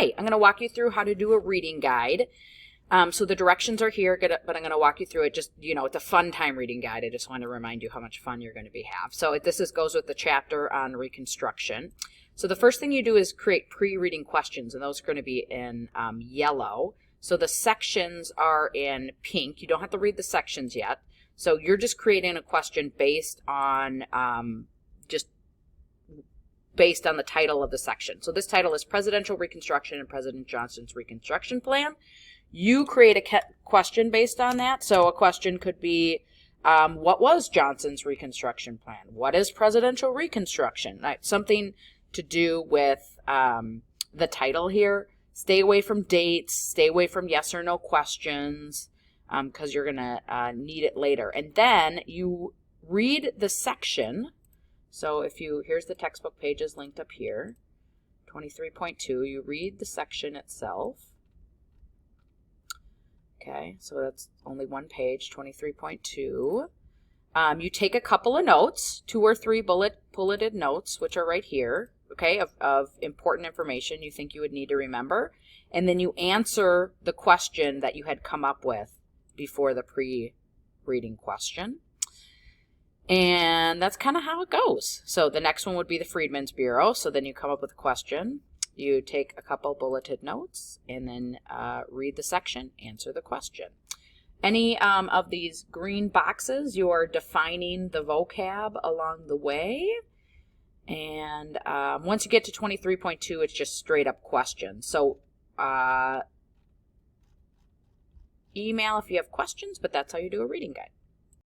Hi, I'm going to walk you through how to do a reading guide. So the directions are here, but I'm going to walk you through it. Just, it's a fun time reading guide. I just want to remind you how much fun you're going to have. So goes with the chapter on Reconstruction. So the first thing you do is create pre-reading questions, and those are going to be in yellow. So the sections are in pink. You don't have to read the sections yet. So you're just creating a question based on based on the title of the section. So this title is Presidential Reconstruction and President Johnson's Reconstruction Plan. You create a question based on that. So a question could be, what was Johnson's Reconstruction Plan? What is Presidential Reconstruction? Something to do with the title here. Stay away from dates. Stay away from yes or no questions because you're going to need it later. And then you read the section. So here's the textbook pages linked up here, 23.2, you read the section itself. Okay, so that's only one page, 23.2. You take a couple of notes, 2 or 3 bulleted notes, which are right here, okay, of important information you think you would need to remember. And then you answer the question that you had come up with before the pre-reading question. And that's kind of how it goes. So the next one would be the Freedmen's Bureau. So then you come up with a question. You take a couple bulleted notes and then read the section, answer the question. Any of these green boxes, you are defining the vocab along the way. And once you get to 23.2, it's just straight up questions. So email if you have questions, but that's how you do a reading guide.